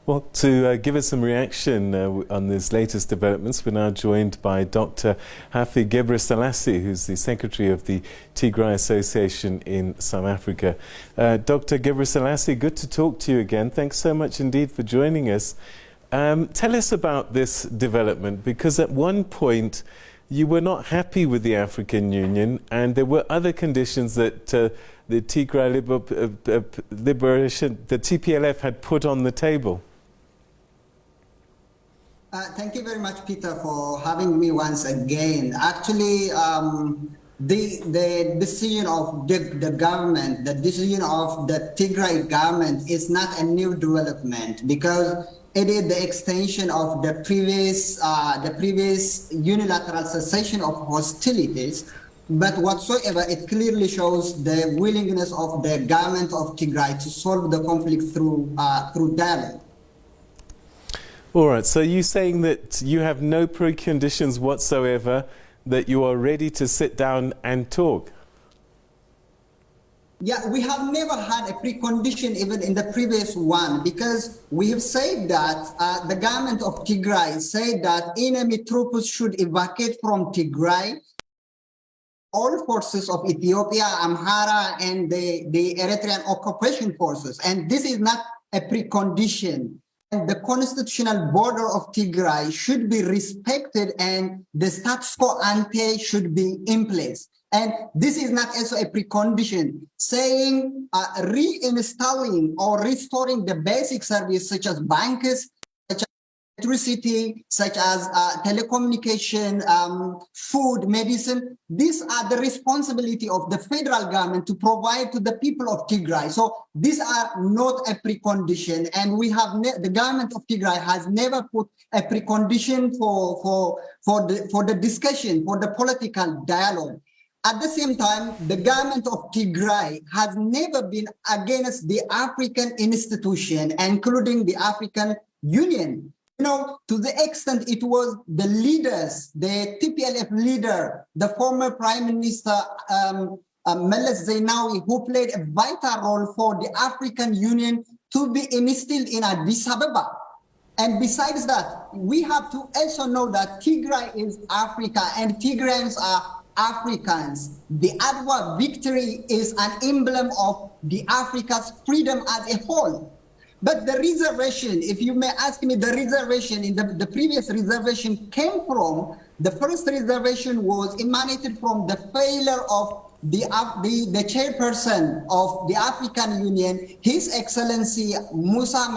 Well, to give us some reaction on these latest developments, we're now joined by Dr. Hafte Gebresilassie, who's the Secretary of the Tigray Association in South Africa. Dr. Gebresilassie, good to talk to you again. Thanks so much indeed for joining us. Tell us about this development, because at one point you were not happy with the African Union, and there were other conditions that the Tigray liberation, the TPLF, had put on the table. Thank you very much, Peter, for having me once again. Actually, the decision of the government, the decision of the Tigray government is not a new development, because it is the extension of the previous unilateral cessation of hostilities. But whatsoever, it clearly shows the willingness of the government of Tigray to solve the conflict through dialogue. All right, so you're saying that you have no preconditions whatsoever, that you are ready to sit down and talk? Yeah, we have never had a precondition even in the previous one, because we have said that the government of Tigray said that enemy troops should evacuate from Tigray. All forces of Ethiopia, Amhara, and the Eritrean occupation forces. And this is not a precondition. And the constitutional border of Tigray should be respected, and the status quo ante should be in place. And this is not also a precondition. Saying reinstalling or restoring the basic service such as banks, such as electricity, such as telecommunication, food, medicine, these are the responsibility of the federal government to provide to the people of Tigray. So these are not a precondition, and we have the government of Tigray has never put a precondition for the discussion, for the political dialogue. At the same time, the government of Tigray has never been against the African institution, including the African Union. You know, to the extent it was the leaders, the TPLF leader, the former Prime Minister Meles Zenawi, who played a vital role for the African Union to be instilled in Addis Ababa. And besides that, we have to also know that Tigray is Africa and Tigrayans are Africans. The Adwa victory is an emblem of the Africa's freedom as a whole. But the reservation, if you may ask me, the reservation in the previous reservation came from, the first reservation was emanated from the failure of the chairperson of the African Union, His Excellency Musa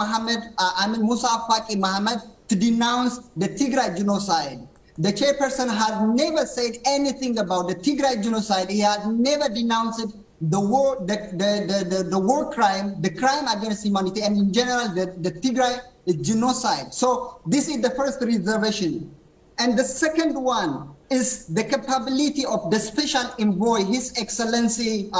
Faki Mohammed, to denounce the Tigray genocide. The chairperson has never said anything about the Tigray genocide. He has never denounced it, the war, the war crime, the crime against humanity, and in general, the Tigray genocide. So this is the first reservation. And the second one is the capability of the special envoy, His Excellency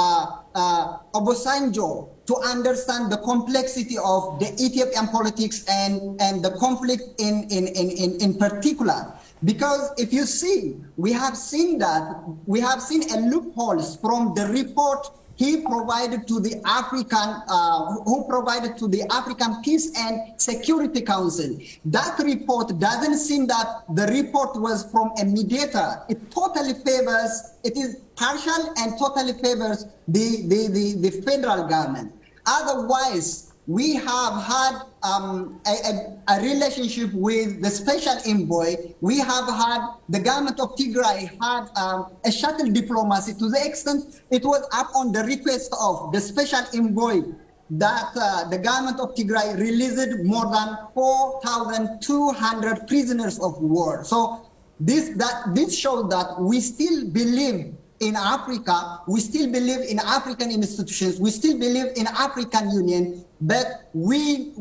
Obasanjo, to understand the complexity of the Ethiopian politics and the conflict in particular. Because if you see, we have seen a loopholes from the report he provided to the African Peace and Security Council. That report doesn't seem that the report was from a mediator. It totally favors, it is partial and totally favors the federal government. Otherwise, we have had a relationship with the special envoy. We have had, the government of Tigray had a shuttle diplomacy, to the extent it was up on the request of the special envoy that the government of Tigray released more than 4,200 prisoners of war. So this shows that we still believe in Africa, we still believe in African institutions, we still believe in African Union, but we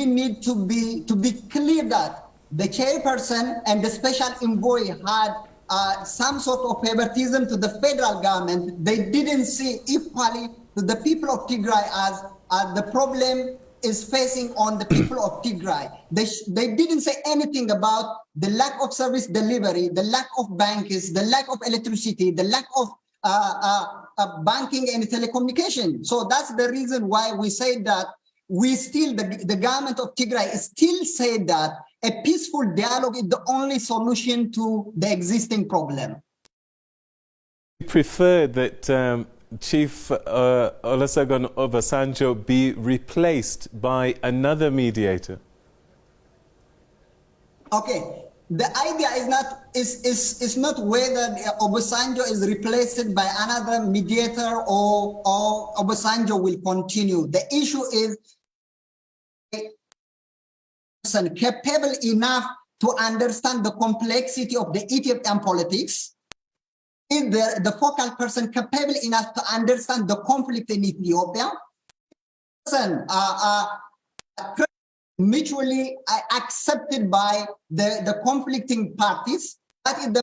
need to be clear that the chairperson and the special envoy had some sort of favoritism to the federal government. They didn't see equally to the people of Tigray as the problem is facing on the people of Tigray. They didn't say anything about the lack of service delivery, the lack of banks, the lack of electricity, the lack of banking and telecommunication. So that's the reason why we say that we still, the government of Tigray still say that a peaceful dialogue is the only solution to the existing problem. You prefer that Chief Olusegun Obasanjo be replaced by another mediator? Okay, the idea is not whether Obasanjo is replaced by another mediator or Obasanjo will continue. The issue is capable enough to understand the complexity of the Ethiopian politics. Is the focal person capable enough to understand the conflict in Ethiopia? Person mutually accepted by the conflicting parties. That is the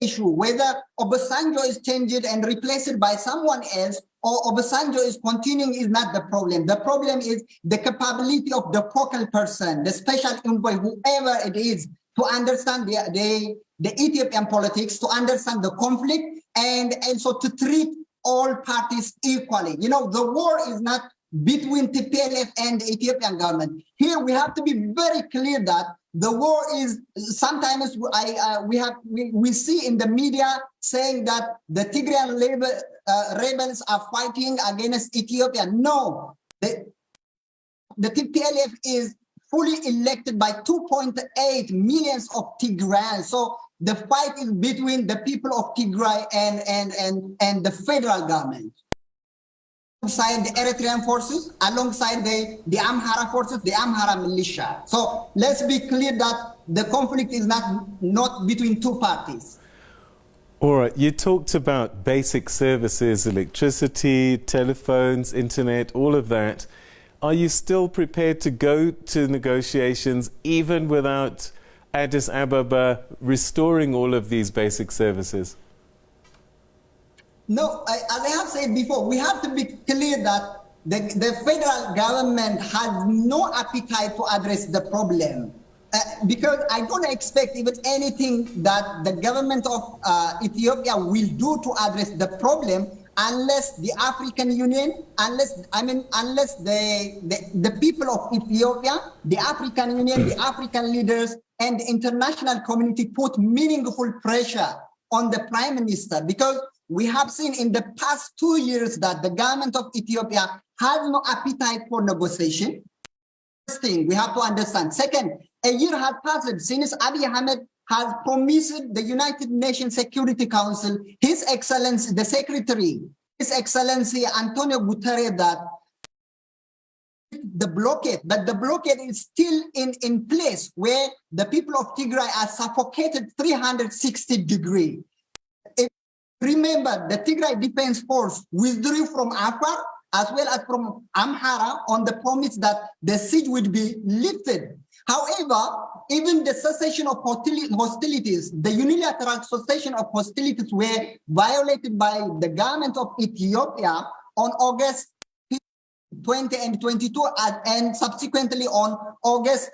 issue. Whether Obasanjo is changed and replaced by someone else or Obasanjo is continuing is not the problem. The problem is the capability of the focal person, the special envoy, whoever it is, to understand the Ethiopian politics, to understand the conflict, and also to treat all parties equally. You know, the war is not between TPLF and the Ethiopian government. Here we have to be very clear that the war is sometimes we see in the media saying that the Tigrayan rebels are fighting against Ethiopia. No, the TPLF is fully elected by 2.8 million of Tigrayans. So the fight is between the people of Tigray and the federal government. Alongside the Eritrean forces, alongside the Amhara forces, the Amhara militia. So let's be clear that the conflict is not between two parties. All right, you talked about basic services, electricity, telephones, internet, all of that. Are you still prepared to go to negotiations even without Addis Ababa restoring all of these basic services? No, as I have said before, we have to be clear that the federal government has no appetite to address the problem. Because I don't expect even anything that the government of Ethiopia will do to address the problem unless the African Union, unless the people of Ethiopia, the African Union, the African leaders, and the international community put meaningful pressure on the Prime Minister. Because we have seen in the past 2 years that the government of Ethiopia has no appetite for negotiation. First thing we have to understand. Second, a year has passed since Abiy Ahmed has promised the United Nations Security Council, His Excellency, the Secretary, His Excellency Antonio Guterres, that the blockade, but the blockade is still in place where the people of Tigray are suffocated 360 degrees. Remember, the Tigray Defense Force withdrew from Afar as well as from Amhara on the promise that the siege would be lifted. However, even the cessation of hostilities, the unilateral cessation of hostilities were violated by the government of Ethiopia on August 20 and 22, and subsequently on August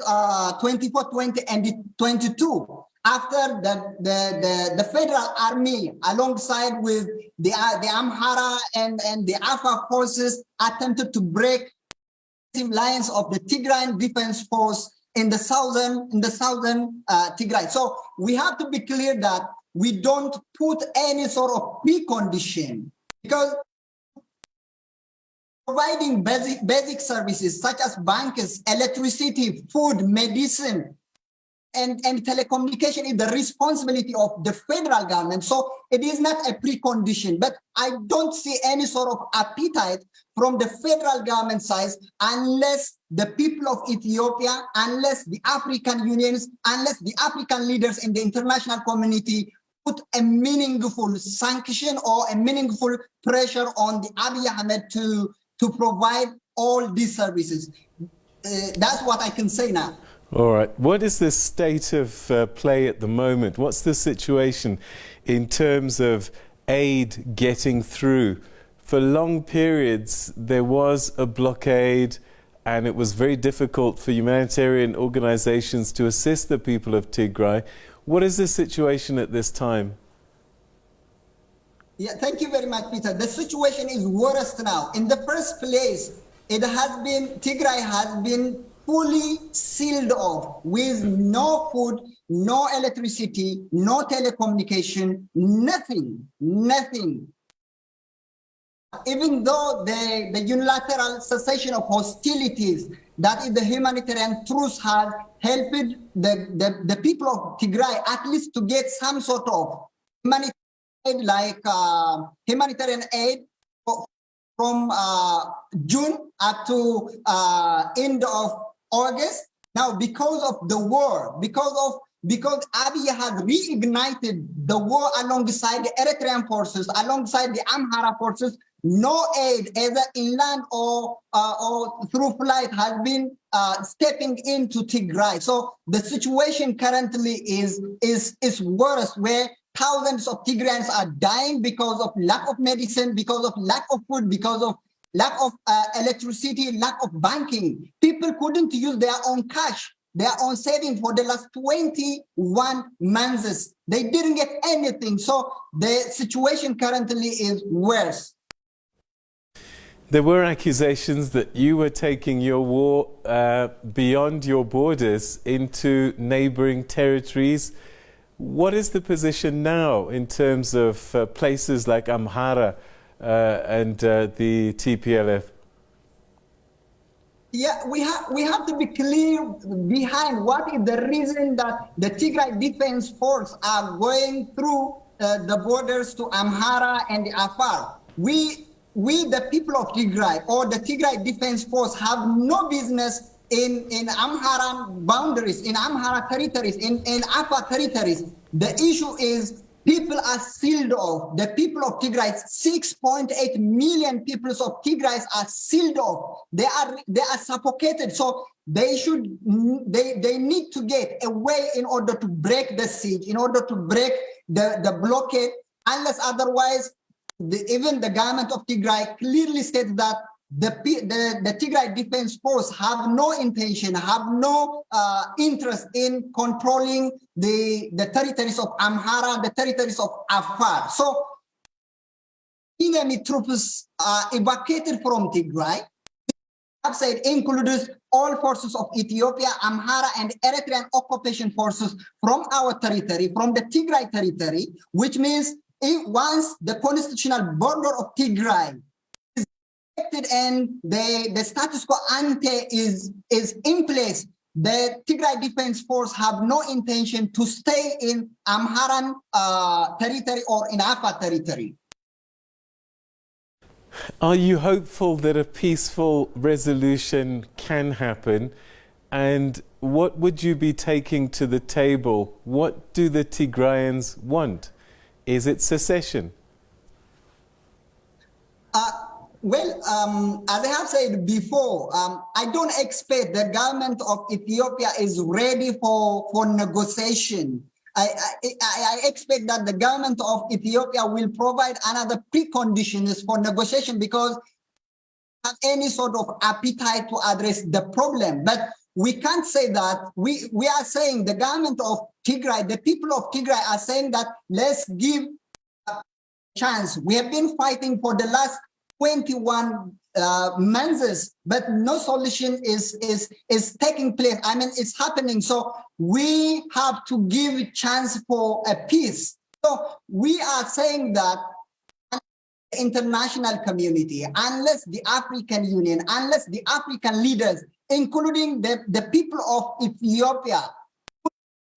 24, 20 and 22. After the federal army, alongside with the Amhara and the Afar forces, attempted to break the lines of the Tigrayan Defense Force in the southern Tigray. So we have to be clear that we don't put any sort of precondition, because providing basic services such as banks, electricity, food, medicine, and telecommunication is the responsibility of the federal government. So it is not a precondition, but I don't see any sort of appetite from the federal government side unless the people of Ethiopia, unless the African unions, unless the African leaders in the international community put a meaningful sanction or a meaningful pressure on the Abiy Ahmed to provide all these services. That's what I can say now. All right. What is the state of play at the moment? What's the situation in terms of aid getting through? For long periods, there was a blockade, and it was very difficult for humanitarian organizations to assist the people of Tigray. What is the situation at this time? Yeah, thank you very much, Peter. The situation is worse now. In the first place, Tigray has been fully sealed off with no food, no electricity, no telecommunication, nothing. Even though the unilateral cessation of hostilities, that is the humanitarian truce, has helped the people of Tigray at least to get some sort of humanitarian aid, like humanitarian aid from June up to end of August. Now, because of the war, because Abiy has reignited the war alongside the Eritrean forces, alongside the Amhara forces, no aid, either inland or through flight, has been stepping into Tigray. So the situation currently is worse, where thousands of Tigrayans are dying because of lack of medicine, because of lack of food, because of lack of electricity, lack of banking. People couldn't use their own cash, their own saving for the last 21 months. They didn't get anything. So the situation currently is worse. There were accusations that you were taking your war beyond your borders into neighboring territories. What is the position now in terms of places like Amhara and the TPLF? Yeah, we have to be clear behind what is the reason that the Tigray Defense Force are going through the borders to Amhara and the Afar. We, the people of Tigray, or the Tigray Defense Force, have no business in Amhara boundaries, in Amhara territories, in Afar territories. The issue is people are sealed off. The people of Tigray, 6.8 million people of Tigray are sealed off. They are suffocated. So they need to get a way in order to break the siege, in order to break the blockade, unless otherwise. Even the government of Tigray clearly states that the Tigray Defense Force have no intention, have no interest in controlling the territories of Amhara, the territories of Afar. So enemy troops are evacuated from Tigray. I've said includes all forces of Ethiopia, Amhara, and Eritrean occupation forces from our territory, from the Tigray territory, which means once the constitutional border of Tigray is elected and the status quo ante is in place, the Tigray Defense Force have no intention to stay in Amharan territory or in Afar territory. Are you hopeful that a peaceful resolution can happen? And what would you be taking to the table? What do the Tigrayans want? Is it secession? Well, as I have said before, I don't expect the government of Ethiopia is ready for negotiation. I expect that the government of Ethiopia will provide another preconditions for negotiation because they have any sort of appetite to address the problem. But we can't say that. We are saying the government of Tigray, the people of Tigray are saying that let's give a chance. We have been fighting for the last 21 months, but no solution is taking place. I mean, it's happening. So we have to give a chance for a peace. So we are saying that the international community, unless the African Union, unless the African leaders, including the people of Ethiopia,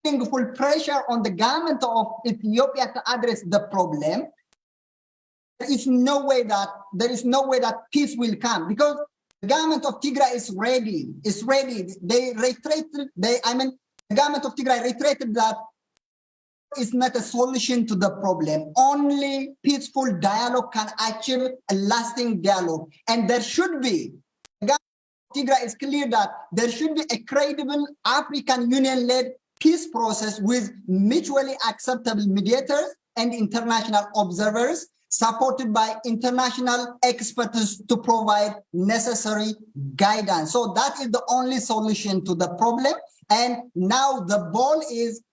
putting full pressure on the government of Ethiopia to address the problem, there is no way that peace will come, because the government of Tigray is ready. They reiterated. The government of Tigray reiterated that it's not a solution to the problem. Only peaceful dialogue can achieve a lasting dialogue, and there should be. The government of Tigray is clear that there should be a credible African Union-led peace process with mutually acceptable mediators and international observers, supported by international experts to provide necessary guidance. So that is the only solution to the problem. And now the ball is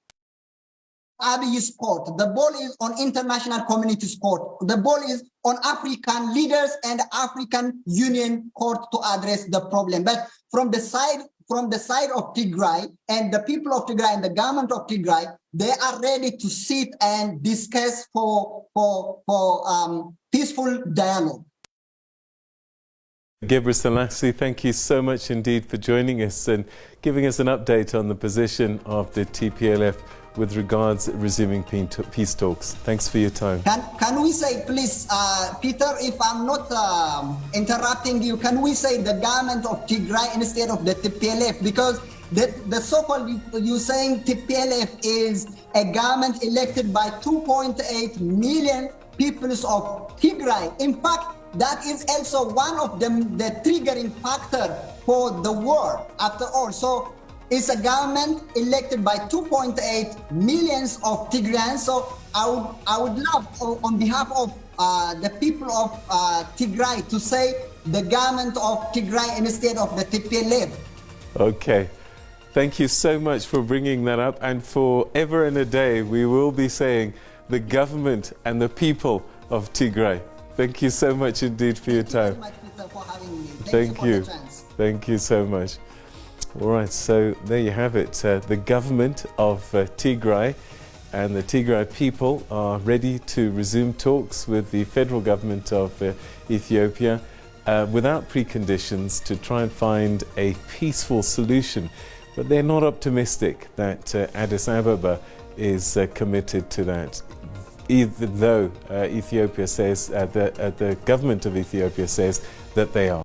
Abiy's court. The ball is on international community's court. The ball is on African leaders and African Union court to address the problem. But from the side of Tigray and the people of Tigray and the government of Tigray, they are ready to sit and discuss for peaceful dialogue. Gebresilassie, thank you so much indeed for joining us and giving us an update on the position of the TPLF with regards resuming peace talks. Thanks for your time. Can we say, please, Peter, if I'm not interrupting you, can we say the government of Tigray instead of the TPLF? Because the so-called, you saying TPLF is a government elected by 2.8 million peoples of Tigray. In fact, that is also one of the triggering factor for the war after all. So it's a government elected by 2.8 millions of Tigrayans. So I would love, on behalf of the people of Tigray, to say the government of Tigray instead of the TPLF. Okay. Thank you so much for bringing that up. And forever and a day, we will be saying the government and the people of Tigray. Thank you so much indeed for your time. Thank you very much, Peter, for having me. Thank you. For the chance. Thank you so much. All right, so there you have it. The government of Tigray and the Tigray people are ready to resume talks with the federal government of Ethiopia without preconditions to try and find a peaceful solution. But they're not optimistic that Addis Ababa is committed to that, even though Ethiopia says, the government of Ethiopia says that they are.